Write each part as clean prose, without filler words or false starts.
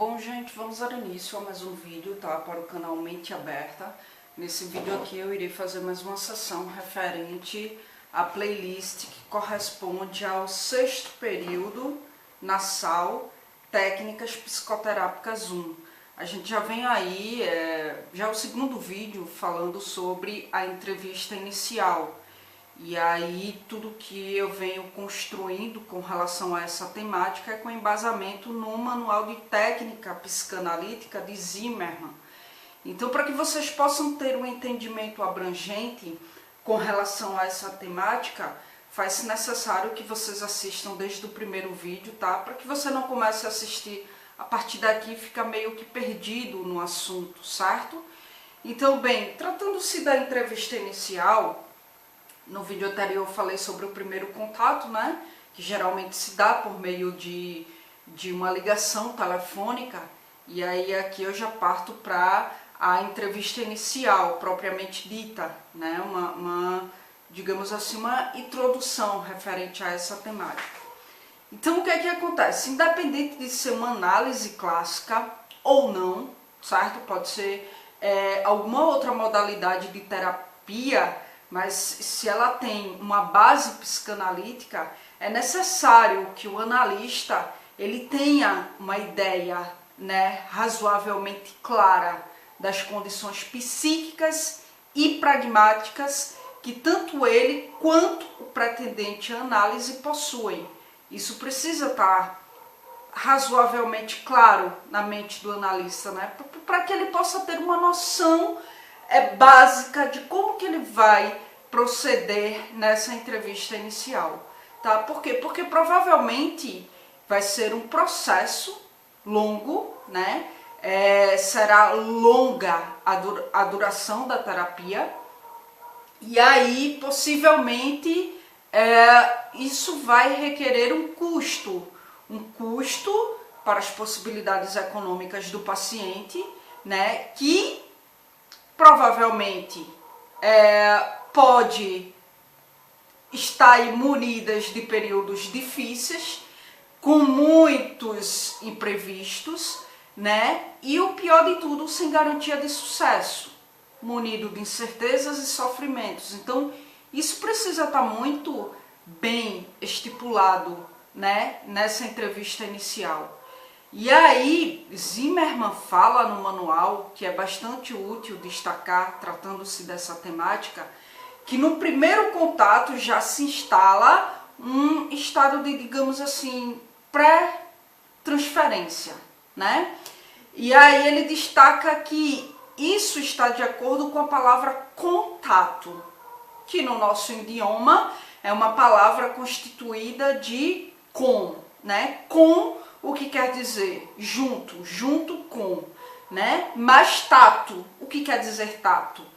Bom, gente, vamos dar início a mais um vídeo, tá? Para o canal Mente Aberta. Nesse vídeo aqui eu irei fazer mais uma sessão referente à playlist que corresponde ao 6º período na SAL Técnicas Psicoterápicas 1. A gente já vem aí, já é o 2º vídeo falando sobre a entrevista inicial. E aí tudo que eu venho construindo com relação a essa temática é com embasamento no Manual de Técnica Psicanalítica de Zimmermann. Então, para que vocês possam ter um entendimento abrangente com relação a essa temática, faz-se necessário que vocês assistam desde o primeiro vídeo, tá? Para que você não comece a assistir a partir daqui e fica meio que perdido no assunto, certo? Então, bem, tratando-se da entrevista inicial, no vídeo anterior eu falei sobre o primeiro contato, né? Que geralmente se dá por meio de uma ligação telefônica. E aí aqui eu já parto para a entrevista inicial, propriamente dita, né? Digamos assim, uma introdução referente a essa temática. Então o que é que acontece? Independente de ser uma análise clássica ou não, certo? Pode ser alguma outra modalidade de terapia, mas se ela tem uma base psicanalítica, é necessário que o analista ele tenha uma ideia, né, razoavelmente clara das condições psíquicas e pragmáticas que tanto ele quanto o pretendente à análise possuem. Isso precisa estar razoavelmente claro na mente do analista, né, para que ele possa ter uma noção básica de como que ele vai proceder nessa entrevista inicial, tá? Por quê? Porque provavelmente vai ser um processo longo, né? Será longa a duração da terapia e aí possivelmente isso vai requerer um custo para as possibilidades econômicas do paciente, né? Que provavelmente pode estar munidas de períodos difíceis, com muitos imprevistos, né? E o pior de tudo, sem garantia de sucesso, munido de incertezas e sofrimentos. Então, isso precisa estar muito bem estipulado, né? Nessa entrevista inicial. E aí, Zimmermann fala no manual, que é bastante útil destacar, tratando-se dessa temática, que no primeiro contato já se instala um estado de, digamos assim, pré-transferência, né? E aí ele destaca que isso está de acordo com a palavra contato, que no nosso idioma é uma palavra constituída de com, né? Com o que quer dizer junto, junto com, né? Mas tato, o que quer dizer tato?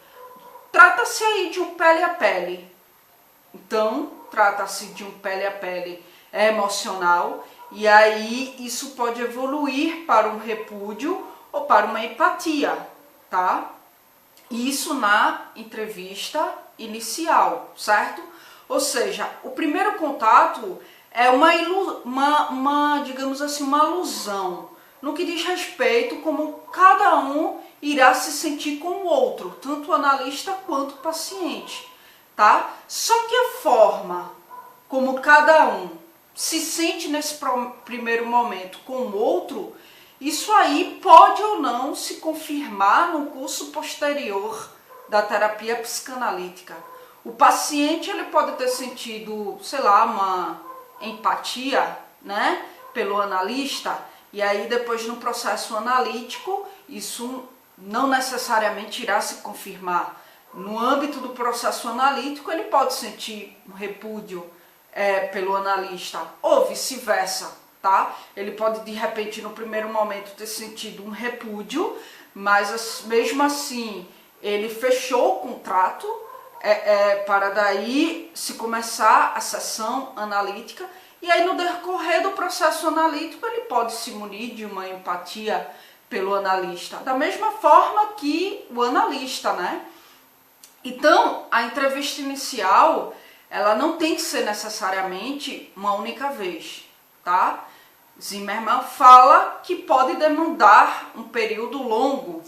Trata-se aí de um pele a pele. Então, trata-se de um pele a pele emocional e aí isso pode evoluir para um repúdio ou para uma empatia, tá? Isso na entrevista inicial, certo? Ou seja, o primeiro contato é digamos assim, uma alusão no que diz respeito como cada um irá se sentir com o outro, tanto o analista quanto o paciente, tá? Só que a forma como cada um se sente nesse primeiro momento com o outro, isso aí pode ou não se confirmar no curso posterior da terapia psicanalítica. O paciente ele pode ter sentido, sei lá, uma empatia, né, pelo analista, e aí depois no processo analítico isso não necessariamente irá se confirmar. No âmbito do processo analítico ele pode sentir um repúdio pelo analista ou vice-versa, tá? Ele pode de repente no primeiro momento ter sentido um repúdio, mas mesmo assim ele fechou o contrato para daí se começar a sessão analítica, e aí no decorrer do processo analítico ele pode se munir de uma empatia pelo analista, da mesma forma que o analista, né? Então, a entrevista inicial, ela não tem que ser necessariamente uma única vez, tá? Zimmermann fala que pode demandar um período longo.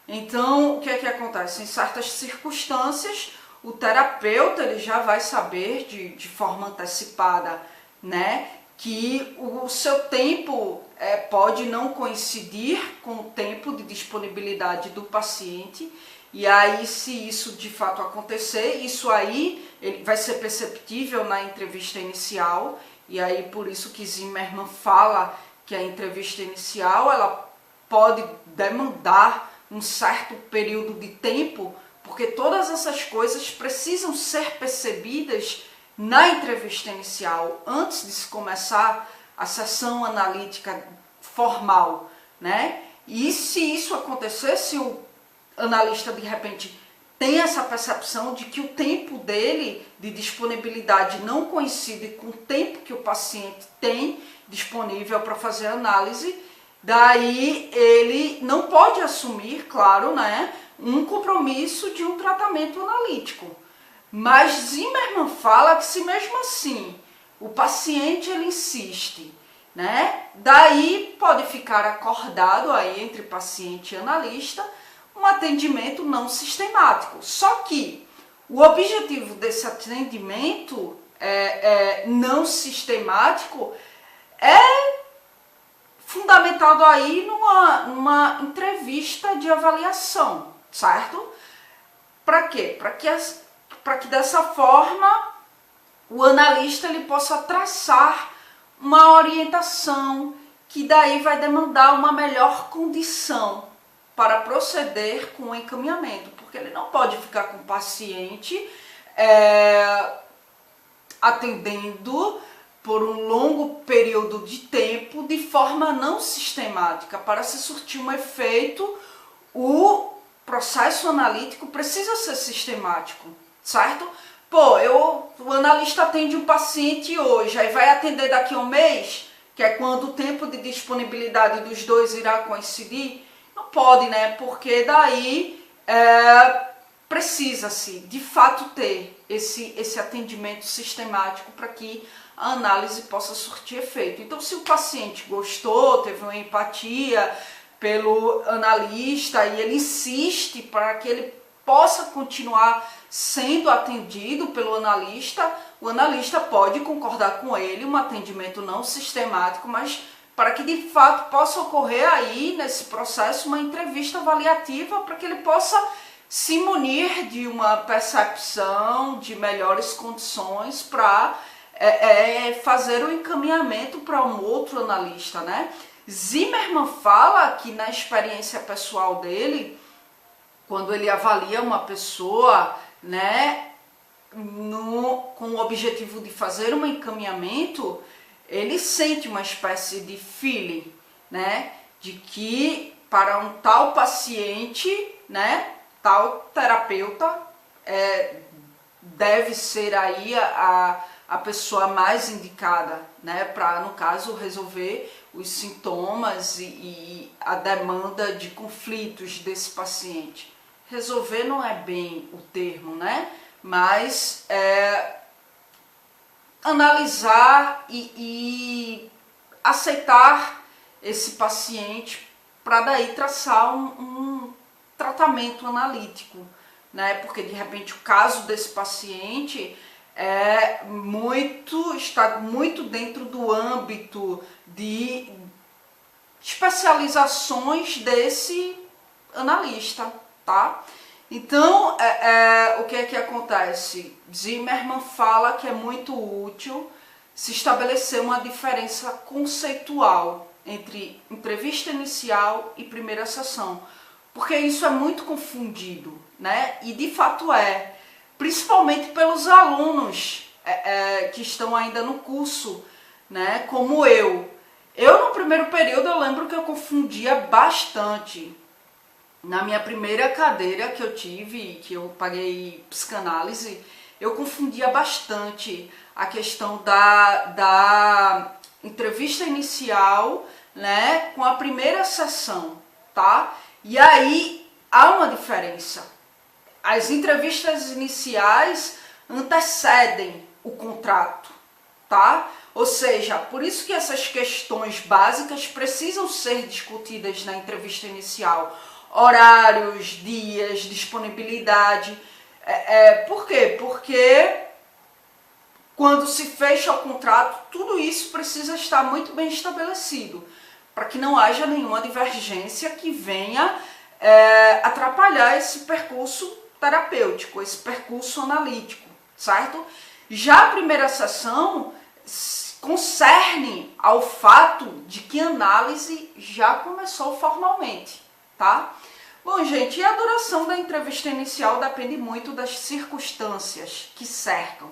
Então, o que é que acontece? Em certas circunstâncias, o terapeuta ele já vai saber de forma antecipada, né, que o seu tempo pode não coincidir com o tempo de disponibilidade do paciente. E aí, se isso de fato acontecer, isso aí ele vai ser perceptível na entrevista inicial. E aí, por isso que Zimmermann fala que a entrevista inicial ela pode demandar um certo período de tempo, porque todas essas coisas precisam ser percebidas na entrevista inicial, antes de se começar a sessão analítica formal, né? E se isso acontecer, se o analista de repente tem essa percepção de que o tempo dele de disponibilidade não coincide com o tempo que o paciente tem disponível para fazer a análise, daí ele não pode assumir, claro, né, um compromisso de um tratamento analítico. Mas Zimmermann fala que se mesmo assim o paciente ele insiste, né, daí pode ficar acordado aí entre paciente e analista um atendimento não sistemático. Só que o objetivo desse atendimento não sistemático é fundamentado aí numa entrevista de avaliação, certo? Para quê? Para que dessa forma o analista ele possa traçar uma orientação que daí vai demandar uma melhor condição para proceder com o encaminhamento, porque ele não pode ficar com o paciente atendendo por um longo período de tempo de forma não sistemática. Para se surtir um efeito, o processo analítico precisa ser sistemático, certo? Pô, o analista atende um paciente hoje, aí vai atender daqui a um mês, que é quando o tempo de disponibilidade dos dois irá coincidir. Não pode, né? Porque daí precisa-se, de fato, ter esse atendimento sistemático para que a análise possa surtir efeito. Então, se o paciente gostou, teve uma empatia pelo analista e ele insiste para que ele possa continuar sendo atendido pelo analista, o analista pode concordar com ele, um atendimento não sistemático, mas para que de fato possa ocorrer aí nesse processo uma entrevista avaliativa para que ele possa se munir de uma percepção de melhores condições para fazer o encaminhamento para um outro analista, né? Zimmermann fala que na experiência pessoal dele, quando ele avalia uma pessoa, né, com o objetivo de fazer um encaminhamento, ele sente uma espécie de feeling, né, de que para um tal paciente, né, tal terapeuta deve ser aí a pessoa mais indicada, né, para, no caso, resolver os sintomas e a demanda de conflitos desse paciente. Resolver não é bem o termo, né, mas analisar e aceitar esse paciente para daí traçar um tratamento analítico, né? Porque de repente o caso desse paciente está muito dentro do âmbito de especializações desse analista, tá? Então, o que é que acontece? Zimmermann fala que é muito útil se estabelecer uma diferença conceitual entre entrevista inicial e primeira sessão, porque isso é muito confundido, né? E de fato principalmente pelos alunos que estão ainda no curso, né? Como eu. No primeiro período eu lembro que eu confundia bastante. Na minha primeira cadeira que eu tive, que eu paguei psicanálise, eu confundia bastante a questão da entrevista inicial, né, com a primeira sessão, tá? E aí há uma diferença. As entrevistas iniciais antecedem o contrato, tá? Ou seja, por isso que essas questões básicas precisam ser discutidas na entrevista inicial. Horários, dias, disponibilidade. Por quê? Porque quando se fecha o contrato, tudo isso precisa estar muito bem estabelecido, para que não haja nenhuma divergência que venha atrapalhar esse percurso terapêutico, esse percurso analítico, certo? Já a primeira sessão concerne ao fato de que a análise já começou formalmente, tá? Bom, gente, e a duração da entrevista inicial depende muito das circunstâncias que cercam.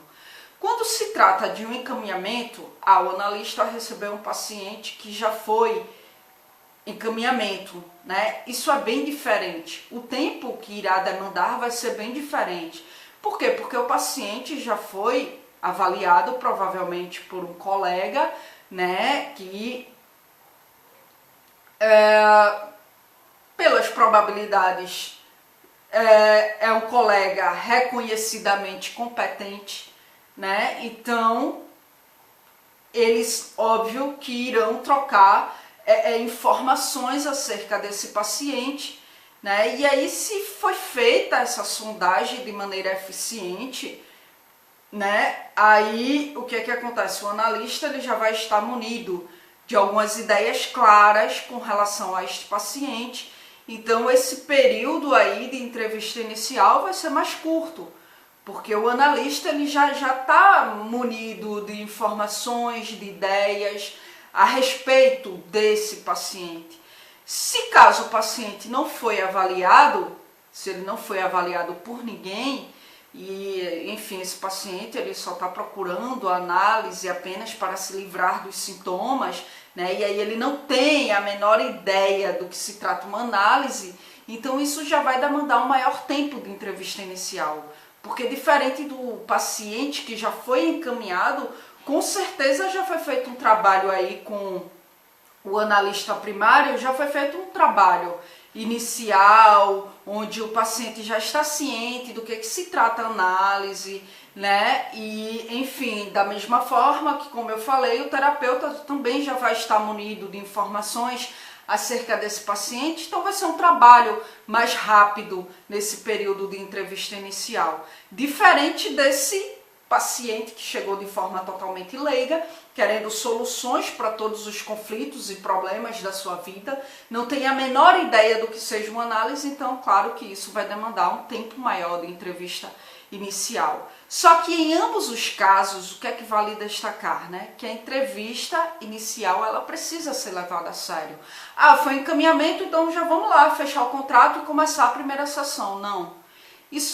Quando se trata de um encaminhamento, o analista recebeu um paciente que já foi encaminhamento, né? Isso é bem diferente. O tempo que irá demandar vai ser bem diferente. Por quê? Porque o paciente já foi avaliado provavelmente por um colega, né? Que pelas probabilidades é um colega reconhecidamente competente, né? Então eles, óbvio, que irão trocar informações acerca desse paciente, né? E aí, se foi feita essa sondagem de maneira eficiente, né? Aí o que acontece? O analista ele já vai estar munido de algumas ideias claras com relação a este paciente. Então esse período aí de entrevista inicial vai ser mais curto, porque o analista ele já está munido de informações, de ideias a respeito desse paciente. Se caso o paciente não foi avaliado, se ele não foi avaliado por ninguém, e enfim, esse paciente ele só está procurando a análise apenas para se livrar dos sintomas, né? E aí ele não tem a menor ideia do que se trata uma análise, então isso já vai demandar um maior tempo de entrevista inicial. Porque diferente do paciente que já foi encaminhado, com certeza já foi feito um trabalho aí com o analista primário, já foi feito um trabalho inicial, onde o paciente já está ciente do que se trata a análise, né? E, enfim, da mesma forma que, como eu falei, o terapeuta também já vai estar munido de informações acerca desse paciente, então vai ser um trabalho mais rápido nesse período de entrevista inicial. Diferente desse paciente que chegou de forma totalmente leiga, querendo soluções para todos os conflitos e problemas da sua vida, não tem a menor ideia do que seja uma análise, então claro que isso vai demandar um tempo maior de entrevista inicial. Só que em ambos os casos, o que é que vale destacar, né? Que a entrevista inicial ela precisa ser levada a sério. Foi encaminhamento, então já vamos lá fechar o contrato e começar a primeira sessão. Não.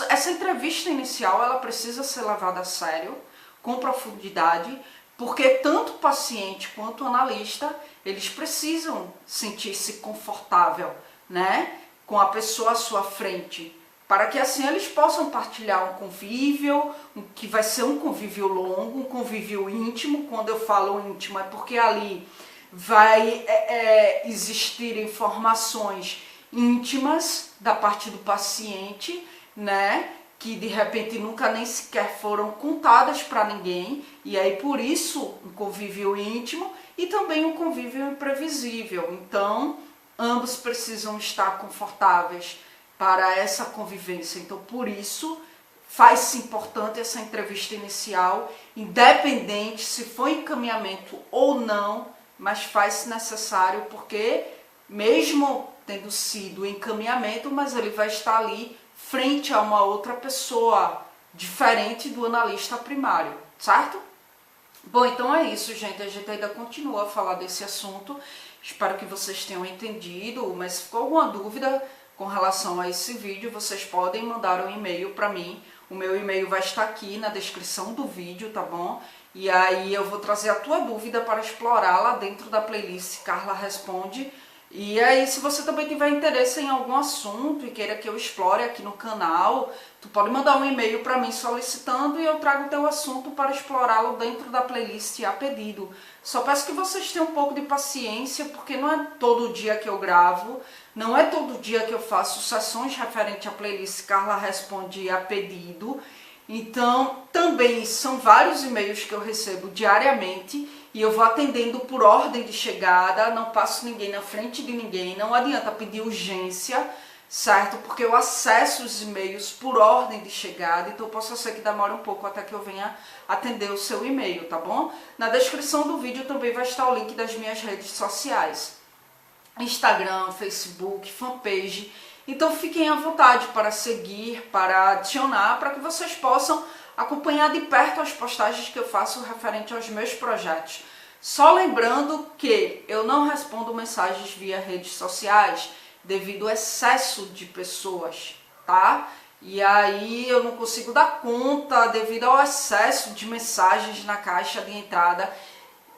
Essa entrevista inicial ela precisa ser levada a sério, com profundidade, porque tanto o paciente quanto o analista, eles precisam sentir-se confortável, né, com a pessoa à sua frente, para que assim eles possam partilhar um convívio, que vai ser um convívio longo, um convívio íntimo. Quando eu falo íntimo é porque ali vai existir informações íntimas da parte do paciente, né, que de repente nunca nem sequer foram contadas para ninguém, e aí por isso um convívio íntimo e também um convívio imprevisível. Então, ambos precisam estar confortáveis para essa convivência. Então, por isso, faz-se importante essa entrevista inicial, independente se foi encaminhamento ou não, mas faz-se necessário porque, mesmo tendo sido encaminhamento, mas ele vai estar ali frente a uma outra pessoa, diferente do analista primário, certo? Bom, então é isso, gente. A gente ainda continua a falar desse assunto. Espero que vocês tenham entendido, mas se ficou alguma dúvida com relação a esse vídeo, vocês podem mandar um e-mail para mim. O meu e-mail vai estar aqui na descrição do vídeo, tá bom? E aí eu vou trazer a tua dúvida para explorá-la dentro da playlist Carla Responde. E aí, se você também tiver interesse em algum assunto e queira que eu explore aqui no canal, tu pode mandar um e-mail para mim solicitando e eu trago o teu assunto para explorá-lo dentro da playlist a pedido. Só peço que vocês tenham um pouco de paciência, porque não é todo dia que eu gravo, não é todo dia que eu faço sessões referente à playlist Carla Responde a pedido. Então, também são vários e-mails que eu recebo diariamente e eu vou atendendo por ordem de chegada, não passo ninguém na frente de ninguém, não adianta pedir urgência, certo? Porque eu acesso os e-mails por ordem de chegada, então possa ser que demore um pouco até que eu venha atender o seu e-mail, tá bom? Na descrição do vídeo também vai estar o link das minhas redes sociais. Instagram, Facebook, fanpage. Então fiquem à vontade para seguir, para adicionar, para que vocês possam acompanhar de perto as postagens que eu faço referente aos meus projetos. Só lembrando que eu não respondo mensagens via redes sociais devido ao excesso de pessoas, tá? E aí eu não consigo dar conta devido ao excesso de mensagens na caixa de entrada.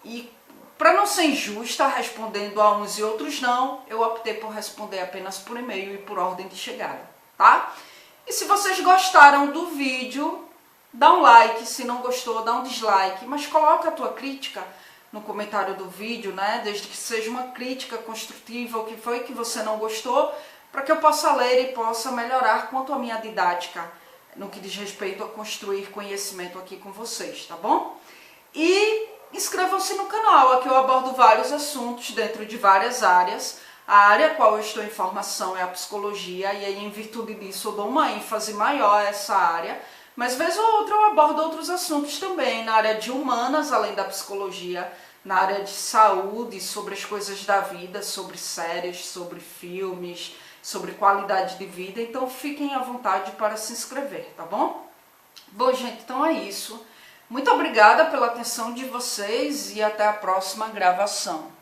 E para não ser injusta, respondendo a uns e outros não, eu optei por responder apenas por e-mail e por ordem de chegada, tá? E se vocês gostaram do vídeo, dá um like, se não gostou, dá um dislike, mas coloca a tua crítica no comentário do vídeo, né? Desde que seja uma crítica construtiva, o que foi que você não gostou, para que eu possa ler e possa melhorar quanto à minha didática, no que diz respeito a construir conhecimento aqui com vocês, tá bom? E inscrevam-se no canal, aqui eu abordo vários assuntos dentro de várias áreas. A área a qual eu estou em formação é a psicologia, e aí em virtude disso eu dou uma ênfase maior a essa área, mas vez ou outra eu abordo outros assuntos também, na área de humanas, além da psicologia, na área de saúde, sobre as coisas da vida, sobre séries, sobre filmes, sobre qualidade de vida, então fiquem à vontade para se inscrever, tá bom? Bom, gente, então é isso. Muito obrigada pela atenção de vocês e até a próxima gravação.